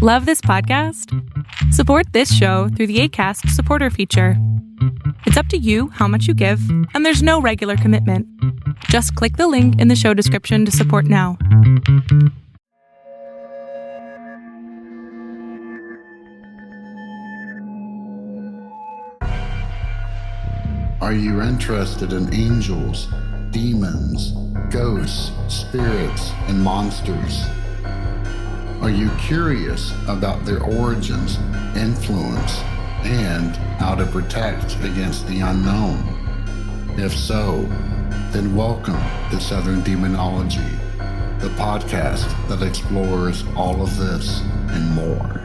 Love this podcast? Support this show through the Acast supporter feature. It's up to you how much you give, and there's no regular commitment. Just click the link in the show description to support now. Are you interested in angels, demons, ghosts, spirits, and monsters? Are you curious about their origins, influence, and how to protect against the unknown? If so, then welcome to Southern Demonology, the podcast that explores all of this and more.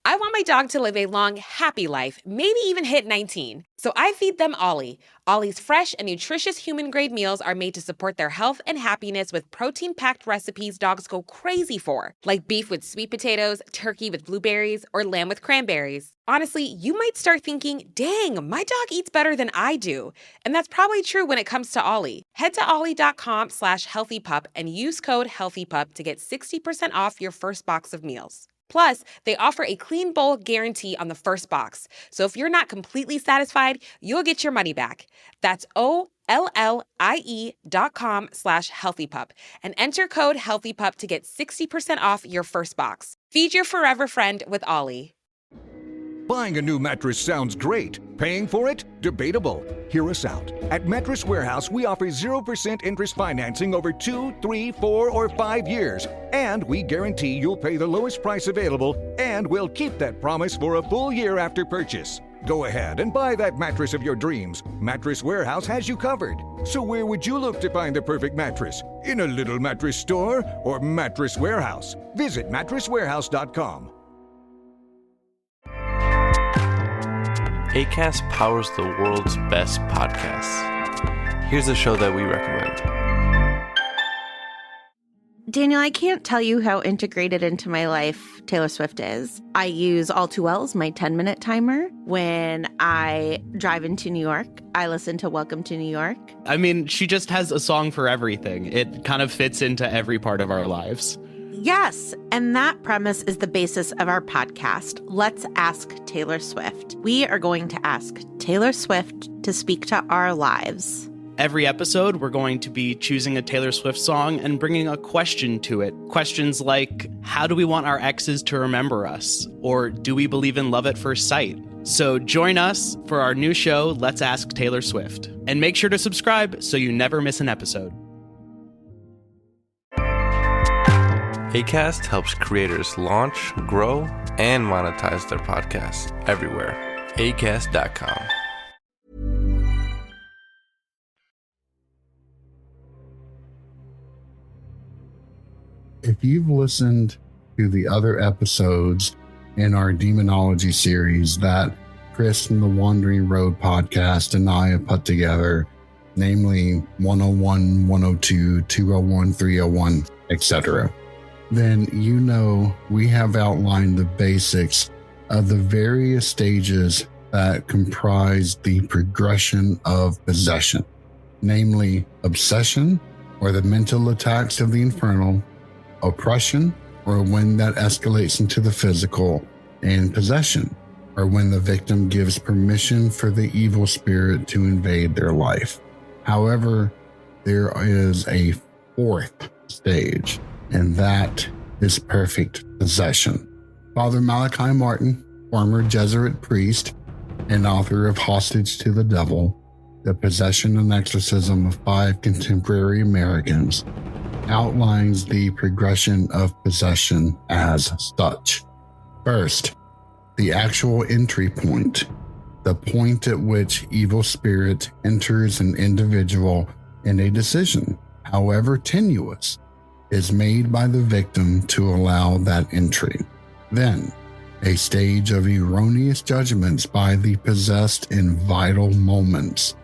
I want my dog to live a long, happy life, maybe even hit 19. So I feed them Ollie. Ollie's fresh and nutritious human-grade meals are made to support their health and happiness with protein-packed recipes dogs go crazy for, like beef with sweet potatoes, turkey with blueberries, or lamb with cranberries. Honestly, you might start thinking, dang, my dog eats better than I do. And that's probably true when it comes to Ollie. Head to ollie.com/healthypup and use code HEALTHYPUP to get 60% off your first box of meals. Plus, they offer a clean bowl guarantee on the first box. So if you're not completely satisfied, you'll get your money back. That's OLLIE.com/healthypup and enter code HEALTHYPUP to get 60% off your first box. Feed your forever friend with Ollie. Buying a new mattress sounds great. Paying for it? Debatable. Hear us out. At Mattress Warehouse, we offer 0% interest financing over 2, 3, 4, or 5 years. And we guarantee you'll pay the lowest price available, and we'll keep that promise for a full year after purchase. Go ahead and buy that mattress of your dreams. Mattress Warehouse has you covered. So where would you look to find the perfect mattress? In a little mattress store or Mattress Warehouse? Visit mattresswarehouse.com. Acast powers the world's best podcasts. Here's a show that we recommend. Daniel, I can't tell you how integrated into my life Taylor Swift is. I use All Too Well as my 10-minute timer. When I drive into New York, I listen to Welcome to New York. I mean, she just has a song for everything. It kind of fits into every part of our lives. Yes, and that premise is the basis of our podcast, Let's Ask Taylor Swift. We are going to ask Taylor Swift to speak to our lives. Every episode, we're going to be choosing a Taylor Swift song and bringing a question to it. Questions like, how do we want our exes to remember us? Or do we believe in love at first sight? So join us for our new show, Let's Ask Taylor Swift. And make sure to subscribe so you never miss an episode. Acast helps creators launch, grow, and monetize their podcasts everywhere. Acast.com. If you've listened to the other episodes in our Demonology series that Chris from the Wandering Road podcast and I have put together, namely 101, 102, 201, 301, etc., then you know we have outlined the basics of the various stages that comprise the progression of possession, namely obsession, or the mental attacks of the infernal, oppression, or when that escalates into the physical, and possession, or when the victim gives permission for the evil spirit to invade their life. However, there is a fourth stage, and that is perfect possession. Father Malachai Martin, former Jesuit priest and author of Hostage to the Devil, The Possession and Exorcism of 5 Contemporary Americans, outlines the progression of possession as such. First, the actual entry point, the point at which evil spirit enters an individual, and a decision, however tenuous, is made by the victim to allow that entry. Then, a stage of erroneous judgments by the possessed in vital moments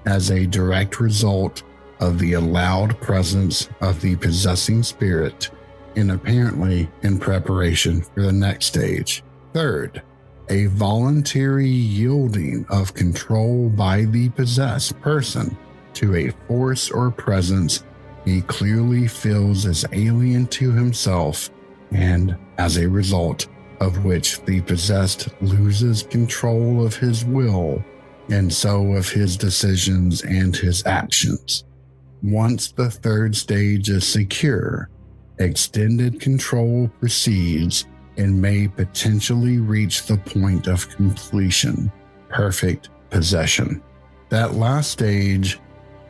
as a direct result of the allowed presence of the possessing spirit, and apparently in preparation for the next stage. Third, a voluntary yielding of control by the possessed person to a force or presence he clearly feels as alien to himself, and as a result of which the possessed loses control of his will, and so of his decisions and his actions. Once the third stage is secure, extended control proceeds and may potentially reach the point of completion, perfect possession. That last stage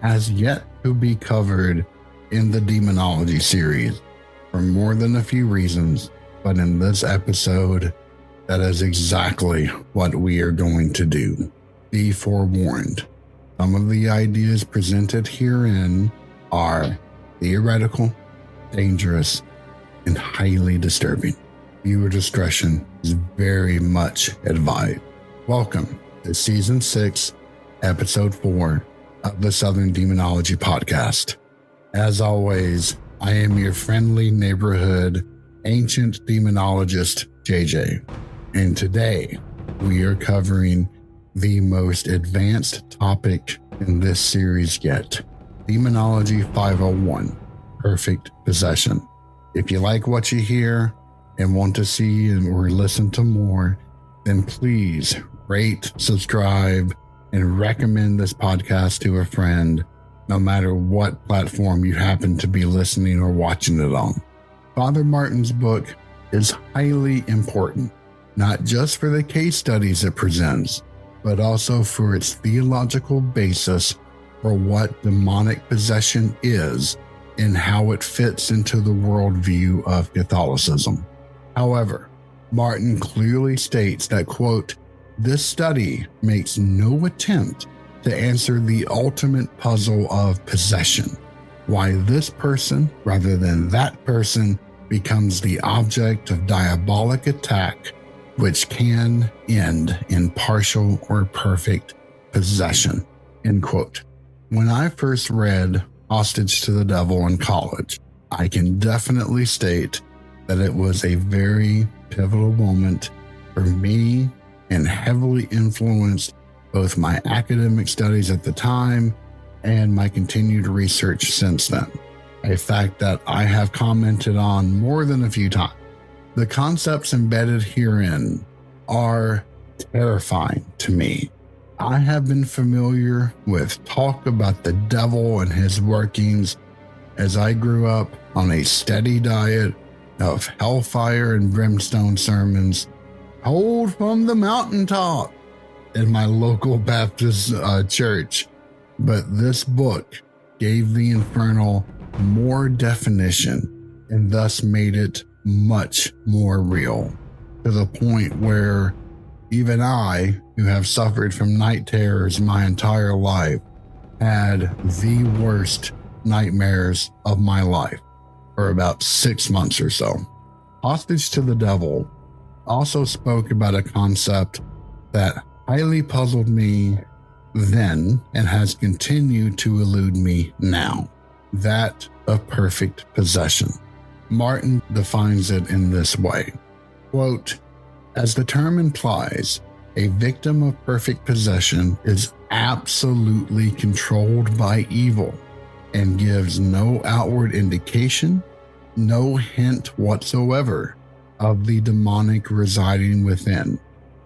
has yet to be covered in the Demonology series for more than a few reasons, but in this episode, that is exactly what we are going to do. Be forewarned. Some of the ideas presented herein are theoretical, dangerous, and highly disturbing. Viewer discretion is very much advised. Welcome to Season 6, Episode 4 of the Southern Demonology Podcast. As always, I am your friendly neighborhood ancient demonologist, JJ, and today we are covering the most advanced topic in this series yet, Demonology 501, Perfect Possession. If you like what you hear and want to see or listen to more, then please rate, subscribe, and recommend this podcast to a friend, no matter what platform you happen to be listening or watching it on. Father Martin's book is highly important, not just for the case studies it presents, but also for its theological basis for what demonic possession is and how it fits into the worldview of Catholicism. However, Martin clearly states that, quote, "This study makes no attempt to answer the ultimate puzzle of possession, why this person, rather than that person, becomes the object of diabolic attack, which can end in partial or perfect possession," end quote. When I first read Hostage to the Devil in college, I can definitely state that it was a very pivotal moment for me and heavily influenced both my academic studies at the time and my continued research since then, a fact that I have commented on more than a few times. The concepts embedded herein are terrifying to me. I have been familiar with talk about the devil and his workings as I grew up on a steady diet of hellfire and brimstone sermons told from the mountaintop in my local Baptist church. But this book gave the infernal more definition and thus made it much more real, to the point where even I, who have suffered from night terrors my entire life, had the worst nightmares of my life for about 6 months or so. Hostage to the Devil also spoke about a concept that highly puzzled me then and has continued to elude me now, that of perfect possession. Martin defines it in this way, quote, "As the term implies, a victim of perfect possession is absolutely controlled by evil and gives no outward indication, no hint whatsoever of the demonic residing within.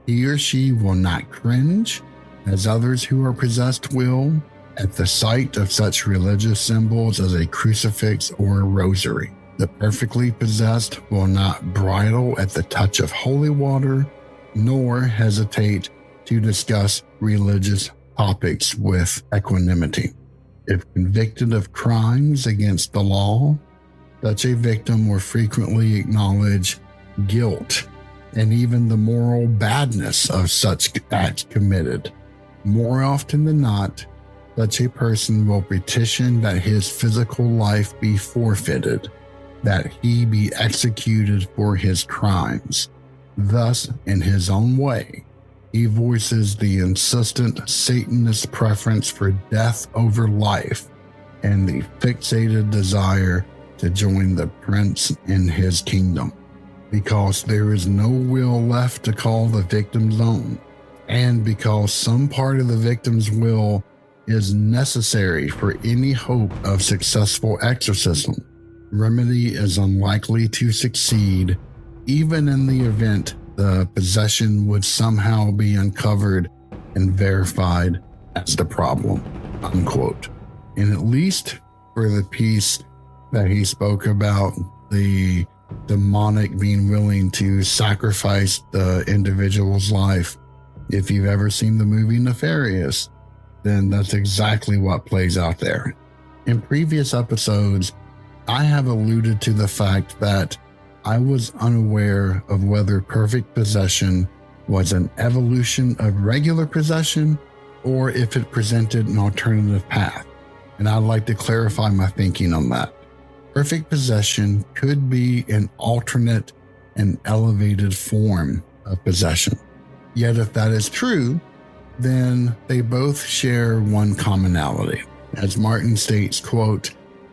He or she will not cringe, as others who are possessed will, at the sight of such religious symbols as a crucifix or a rosary. The perfectly possessed will not bridle at the touch of holy water, nor hesitate to discuss religious topics with equanimity. If convicted of crimes against the law, such a victim will frequently acknowledge guilt and even the moral badness of such acts committed. More often than not, such a person will petition that his physical life be forfeited, that he be executed for his crimes. Thus, in his own way, he voices the insistent Satanist preference for death over life and the fixated desire to join the prince in his kingdom, because there is no will left to call the victim's own, and because some part of the victim's will is necessary for any hope of successful exorcism. Remedy is unlikely to succeed, even in the event the possession would somehow be uncovered and verified as the problem, unquote. And at least for the piece that he spoke about, the demonic being willing to sacrifice the individual's life. If you've ever seen the movie Nefarious, then that's exactly what plays out there. In previous episodes, I have alluded to the fact that I was unaware of whether perfect possession was an evolution of regular possession or if it presented an alternative path. And I'd like to clarify my thinking on that. Perfect possession could be an alternate and elevated form of possession. Yet if that is true, then they both share one commonality. As Martin states, quote,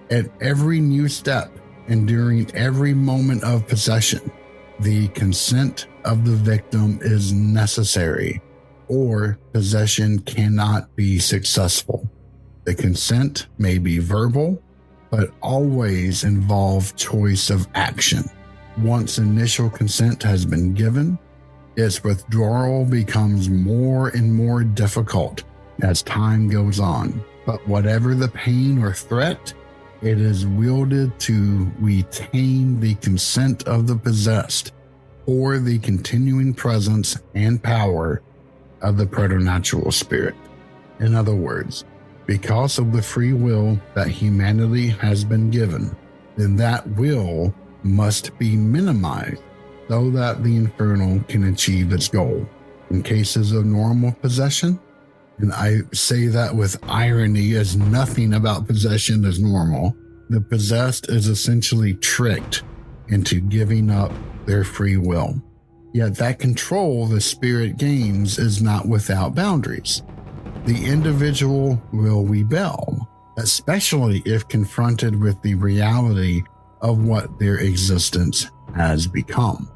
"At every new step and during every moment of possession, the consent of the victim is necessary, or possession cannot be successful. The consent may be verbal, but always involve choice of action. Once initial consent has been given, its withdrawal becomes more and more difficult as time goes on. But whatever the pain or threat, it is wielded to retain the consent of the possessed or the continuing presence and power of the preternatural spirit." In other words, because of the free will that humanity has been given, then that will must be minimized so that the infernal can achieve its goal. In cases of normal possession, and I say that with irony as nothing about possession is normal, the possessed is essentially tricked into giving up their free will. Yet that control the spirit gains is not without boundaries. The individual will rebel, especially if confronted with the reality of what their existence has become.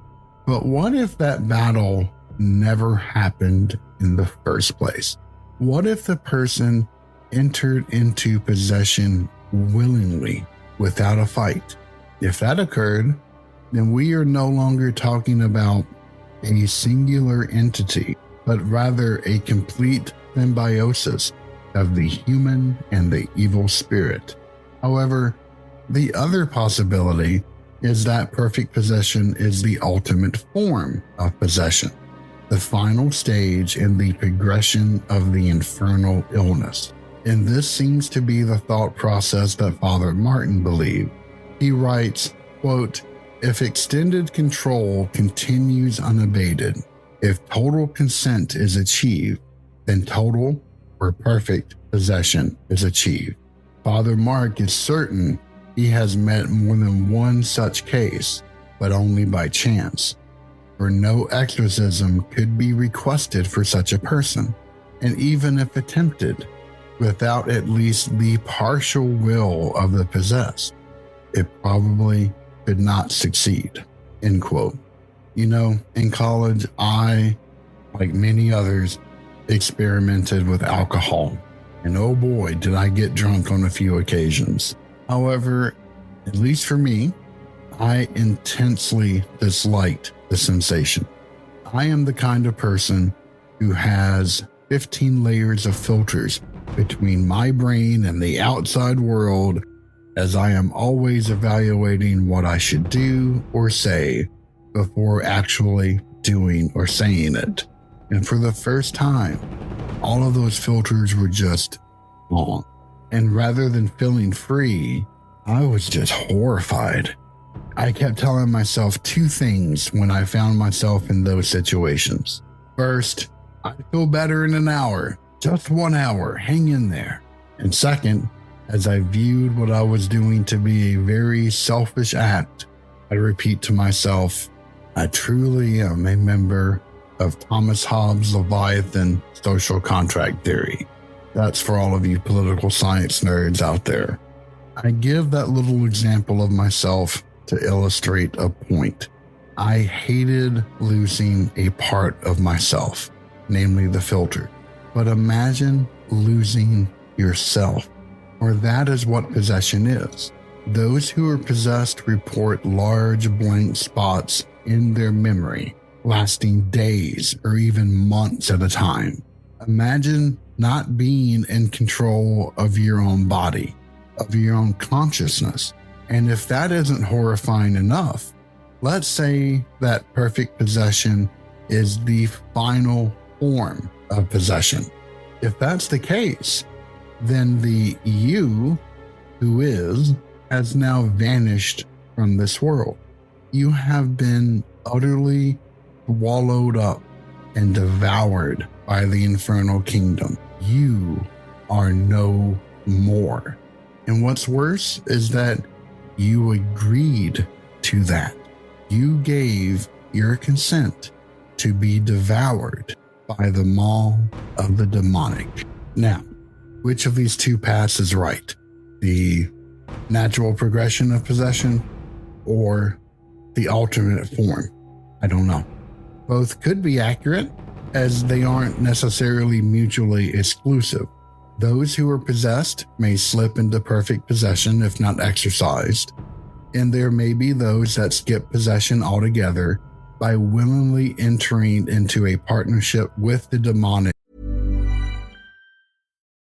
But what if that battle never happened in the first place? What if the person entered into possession willingly, without a fight? If that occurred, then we are no longer talking about a singular entity, but rather a complete symbiosis of the human and the evil spirit. However, the other possibility is that perfect possession is the ultimate form of possession, the final stage in the progression of the infernal illness. And this seems to be the thought process that Father Martin believed. He writes, quote, "If extended control continues unabated, if total consent is achieved, then total or perfect possession is achieved." Father Mark is certain he has met more than one such case, but only by chance, for no exorcism could be requested for such a person, and even if attempted, without at least the partial will of the possessed, it probably could not succeed, end quote. You know, in college, I, like many others, experimented with alcohol, and oh boy, did I get drunk on a few occasions. However, at least for me, I intensely disliked the sensation. I am the kind of person who has 15 layers of filters between my brain and the outside world, as I am always evaluating what I should do or say before actually doing or saying it. And for the first time, all of those filters were just gone. And rather than feeling free, I was just horrified. I kept telling myself two things when I found myself in those situations. First, I'd feel better in an hour, just 1 hour, hang in there. And second, as I viewed what I was doing to be a very selfish act, I repeat to myself, I truly am a member of Thomas Hobbes' Leviathan social contract theory. That's for all of you political science nerds out there. I give that little example of myself to illustrate a point. I hated losing a part of myself, namely the filter. But imagine losing yourself, or that is what possession is. Those who are possessed report large blank spots in their memory, lasting days or even months at a time. Imagine not being in control of your own body, of your own consciousness. And if that isn't horrifying enough, let's say that perfect possession is the final form of possession. If that's the case, then the you who is has now vanished from this world. You have been utterly swallowed up and devoured by the Infernal Kingdom. You are no more. And what's worse is that you agreed to that. You gave your consent to be devoured by the maw of the demonic. Now, which of these two paths is right? The natural progression of possession or the alternate form? I don't know. Both could be accurate, as they aren't necessarily mutually exclusive. Those who are possessed may slip into perfect possession if not exorcised, and there may be those that skip possession altogether by willingly entering into a partnership with the demonic.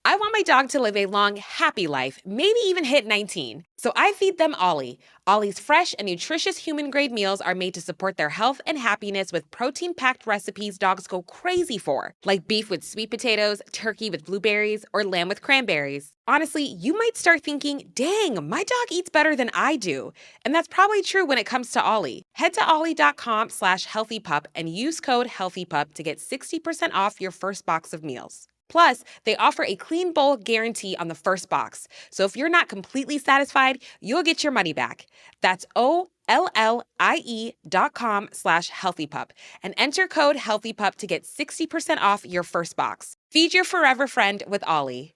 I want my dog to live a long, happy life, maybe even hit 19. So I feed them Ollie. Ollie's fresh and nutritious human-grade meals are made to support their health and happiness with protein-packed recipes dogs go crazy for, like beef with sweet potatoes, turkey with blueberries, or lamb with cranberries. Honestly, you might start thinking, dang, my dog eats better than I do. And that's probably true when it comes to Ollie. Head to ollie.com/healthypup and use code HEALTHYPUP to get 60% off your first box of meals. Plus, they offer a clean bowl guarantee on the first box. So if you're not completely satisfied, you'll get your money back. That's OLLIE.com/healthypup and enter code HEALTHYPUP to get 60% off your first box. Feed your forever friend with Ollie.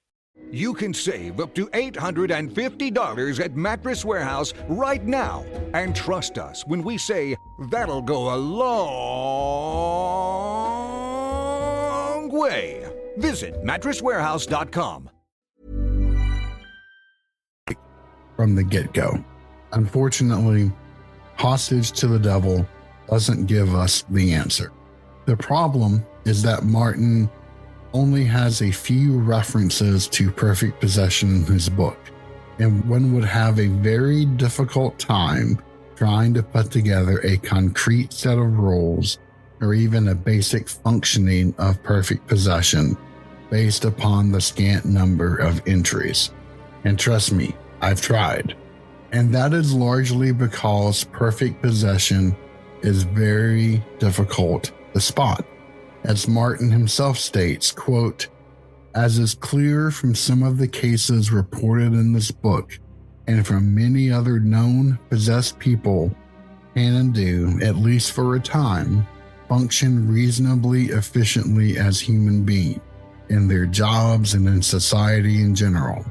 You can save up to $850 at Mattress Warehouse right now. And trust us when we say that'll go a long way. Visit mattresswarehouse.com. From the get-go. Unfortunately, hostage to the devil doesn't give us the answer. The problem is that Martin only has a few references to perfect possession in his book, and one would have a very difficult time trying to put together a concrete set of rules or even a basic functioning of perfect possession based upon the scant number of entries. And trust me, I've tried. And that is largely because perfect possession is very difficult to spot. As Martin himself states, quote, "As is clear from some of the cases reported in this book and from many other known possessed people can and do, at least for a time, function reasonably efficiently as human beings in their jobs and in society in general.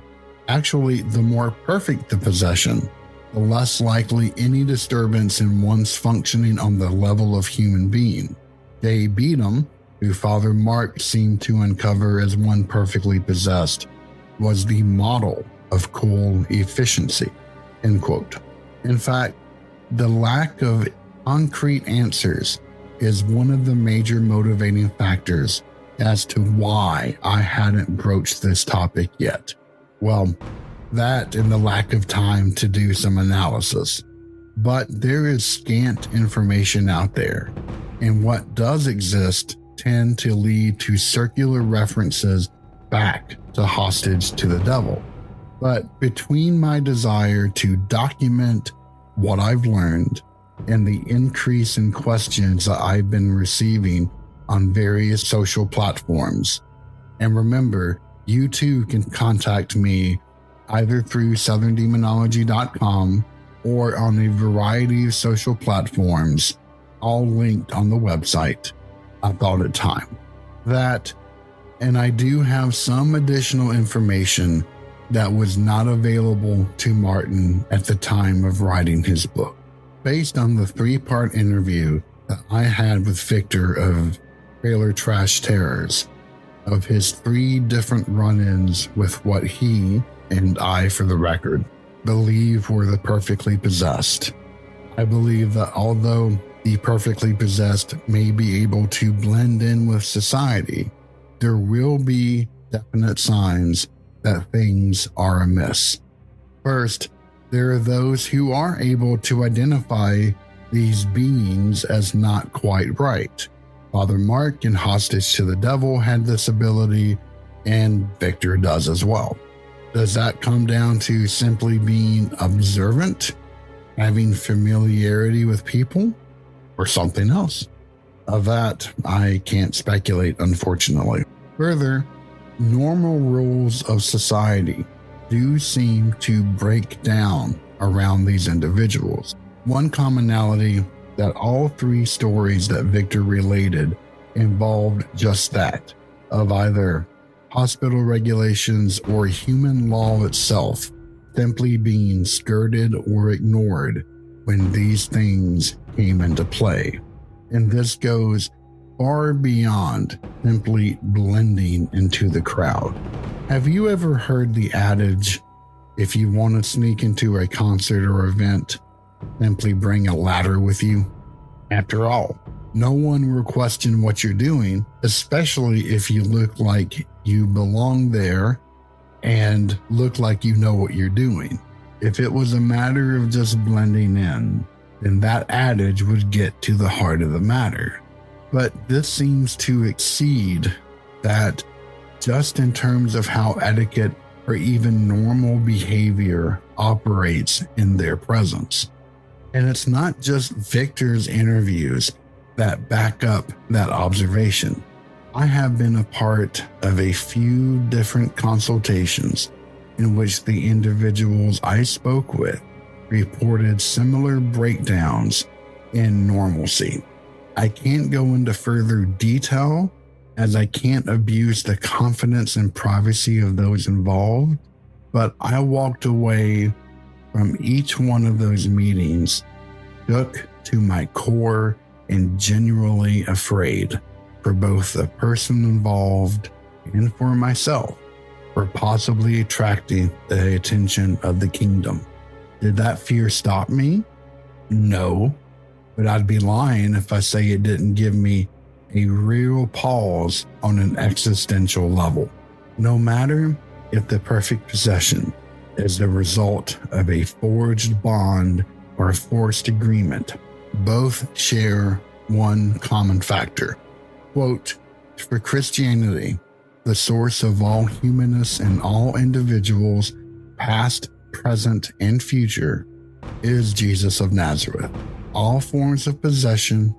Actually, the more perfect the possession, the less likely any disturbance in one's functioning on the level of human being. J. Beadham, who Father Mark seemed to uncover as one perfectly possessed, was the model of cool efficiency," end quote. In fact, the lack of concrete answers is one of the major motivating factors as to why I hadn't broached this topic yet. Well, that and the lack of time to do some analysis. But there is scant information out there, and what does exist tend to lead to circular references back to hostage to the devil. But between my desire to document what I've learned and the increase in questions that I've been receiving on various social platforms, and remember, you too can contact me either through southerndemonology.com or on a variety of social platforms, all linked on the website, I thought it time. That, and I do have some additional information that was not available to Martin at the time of writing his book. Based on the 3-part interview that I had with Victor of Trailer Trash Terrors, of his 3 different run-ins with what he, and I for the record, believe were the perfectly possessed. I believe that although the perfectly possessed may be able to blend in with society, there will be definite signs that things are amiss. First, there are those who are able to identify these beings as not quite right. Father Mark in Hostage to the Devil had this ability, and Victor does as well. Does that come down to simply being observant, having familiarity with people, or something else? Of that, I can't speculate, unfortunately. Further, normal rules of society do seem to break down around these individuals. One commonality that all 3 stories that Victor related involved just that, of either hospital regulations or human law itself simply being skirted or ignored when these things came into play. And this goes far beyond simply blending into the crowd. Have you ever heard the adage, if you want to sneak into a concert or event, simply bring a ladder with you? After all, no one will question what you're doing, especially if you look like you belong there and look like you know what you're doing. If it was a matter of just blending in, then that adage would get to the heart of the matter. But this seems to exceed that just in terms of how etiquette or even normal behavior operates in their presence. And it's not just Victor's interviews that back up that observation. I have been a part of a few different consultations in which the individuals I spoke with reported similar breakdowns in normalcy. I can't go into further detail as I can't abuse the confidence and privacy of those involved, but I walked away from each one of those meetings shook to my core and genuinely afraid for both the person involved and for myself for possibly attracting the attention of the kingdom. Did that fear stop me? No, but I'd be lying if I say it didn't give me a real pause on an existential level. No matter if the perfect possession is the result of a forged bond or forced agreement, both share one common factor. Quote, for Christianity, the source of all humanness and all individuals, past, present, and future, is Jesus of Nazareth. All forms of possession,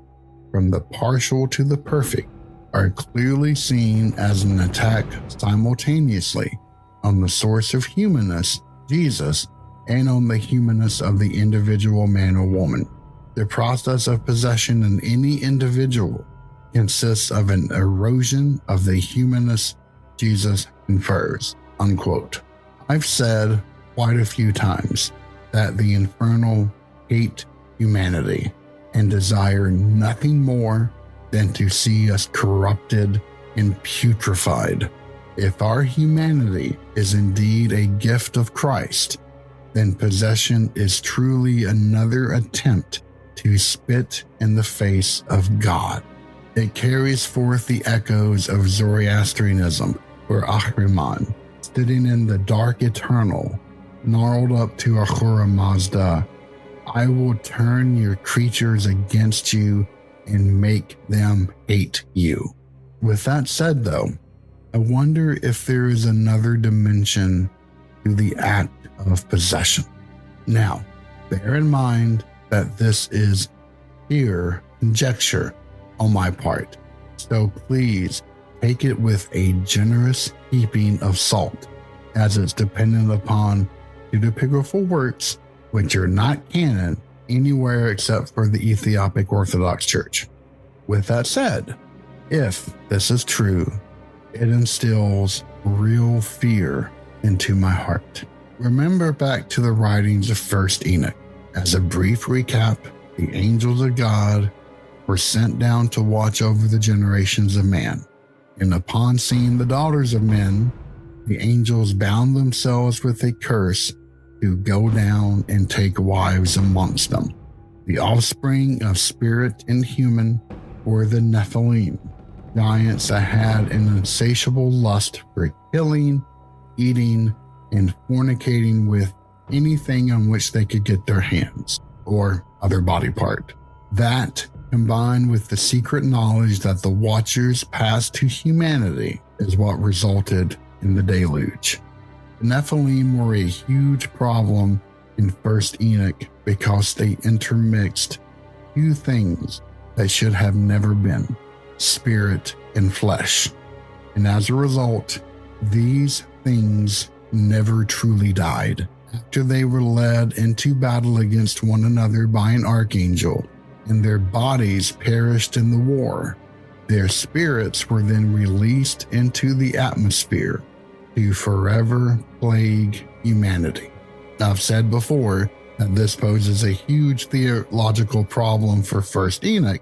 from the partial to the perfect, are clearly seen as an attack simultaneously on the source of humanness, Jesus, and on the humanness of the individual man or woman. The process of possession in any individual consists of an erosion of the humanness Jesus confers, unquote. I've said quite a few times that the infernal hate humanity and desire nothing more than to see us corrupted and putrefied. If our humanity is indeed a gift of Christ, then possession is truly another attempt to spit in the face of God. It carries forth the echoes of Zoroastrianism, where Ahriman, sitting in the dark eternal, gnarled up to Ahura Mazda, I will turn your creatures against you and make them hate you. With that said, though, I wonder if there is another dimension to the act of possession. Now, bear in mind that this is pure conjecture on my part, so please take it with a generous heaping of salt, as it's dependent upon pseudepigraphal works which are not canon anywhere except for the Ethiopic Orthodox Church. With that said, if this is true, it instills real fear into my heart. Remember back to the writings of 1st Enoch. As a brief recap, the angels of God were sent down to watch over the generations of man. And upon seeing the daughters of men, the angels bound themselves with a curse to go down and take wives amongst them. The offspring of spirit and human were the Nephilim, giants that had an insatiable lust for killing, eating, and fornicating with anything on which they could get their hands or other body part. That, combined with the secret knowledge that the Watchers passed to humanity, is what resulted in the deluge. The Nephilim were a huge problem in First Enoch because they intermixed two things that should have never been, spirit and flesh. And as a result, these things never truly died. After they were led into battle against one another by an archangel, and their bodies perished in the war, their spirits were then released into the atmosphere to forever plague humanity. I've said before that this poses a huge theological problem for First Enoch,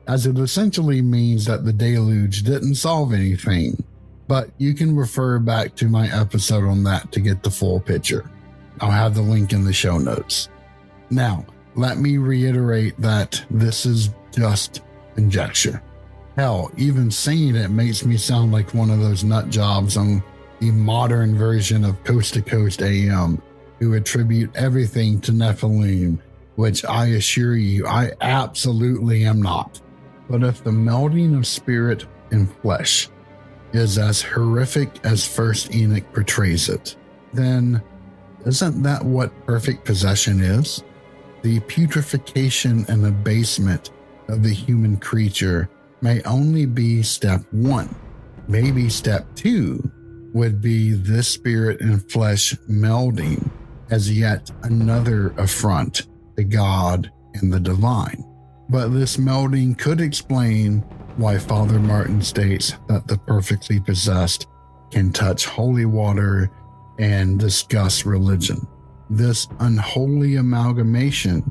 as it essentially means that the deluge didn't solve anything, but you can refer back to my episode on that to get the full picture. I'll have the link in the show notes. Now, let me reiterate that this is just conjecture. Hell, even saying it makes me sound like one of those nut jobs on the modern version of Coast to Coast AM who attribute everything to Nephilim, which I assure you I absolutely am not. But if the melding of spirit and flesh is as horrific as First Enoch portrays it, then isn't that what perfect possession is? The putrefaction and abasement of the human creature may only be step one. Maybe step two would be this spirit and flesh melding as yet another affront to God and the divine. But this melding could explain why Father Martin states that the perfectly possessed can touch holy water and discuss religion. This unholy amalgamation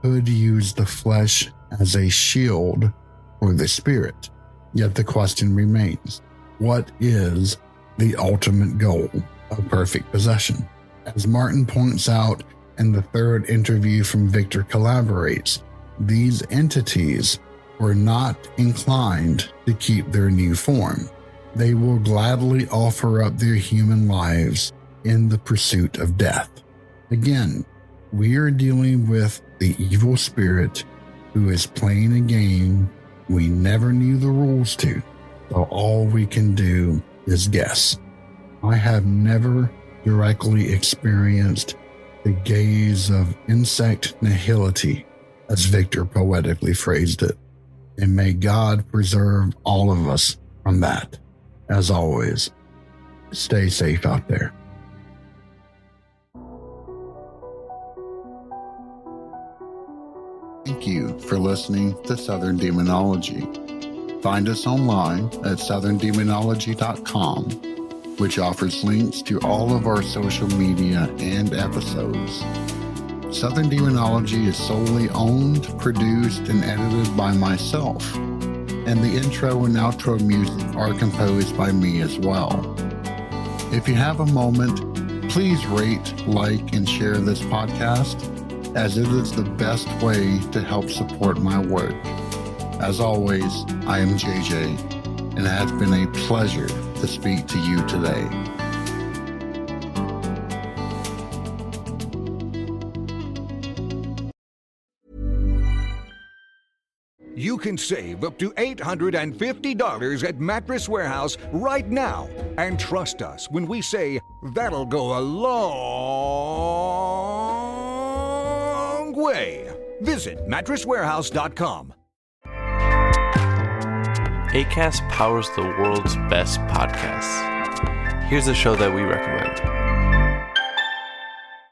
could use the flesh as a shield for the spirit. Yet the question remains, what is the ultimate goal of perfect possession? As Martin points out in the third interview from Victor Collaborates, these entities were not inclined to keep their new form. They will gladly offer up their human lives in the pursuit of death. Again, we are dealing with the evil spirit who is playing a game we never knew the rules to, so all we can do is guess. I have never directly experienced the gaze of insect nihility, as Victor poetically phrased it, and may God preserve all of us from that. As always, stay safe out there. Thank you for listening to Southern Demonology. Find us online at southerndemonology.com, which offers links to all of our social media and episodes. Southern Demonology is solely owned, produced, and edited by myself, and the intro and outro music are composed by me as well. If you have a moment, please rate, like, and share this podcast, as it is the best way to help support my work. As always, I am JJ, and it has been a pleasure to speak to you today. You can save up to $850 at Mattress Warehouse right now. And trust us when we say that'll go a long way. Visit mattresswarehouse.com. Acast powers the world's best podcasts. Here's a show that we recommend.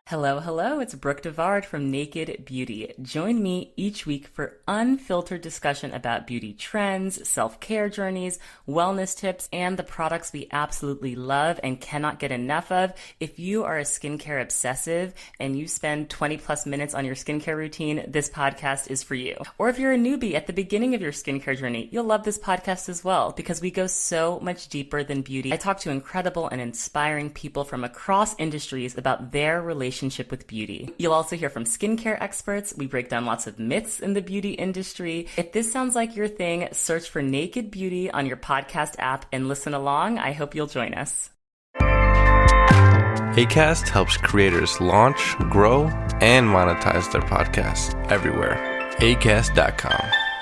Hello, it's Brooke Devard from Naked Beauty. Join me each week for unfiltered discussion about beauty trends, self-care journeys, wellness tips, and the products we absolutely love and cannot get enough of. If you are a skincare obsessive and you spend 20 plus minutes on your skincare routine, this podcast is for you. Or if you're a newbie at the beginning of your skincare journey, you'll love this podcast as well because we go so much deeper than beauty. I talk to incredible and inspiring people from across industries about their relationship with beauty. You'll also hear from skincare experts. We break down lots of myths in the beauty industry. If this sounds like your thing, search for Naked Beauty on your podcast app and listen along. I hope you'll join us. Acast helps creators launch, grow, and monetize their podcasts everywhere. Acast.com.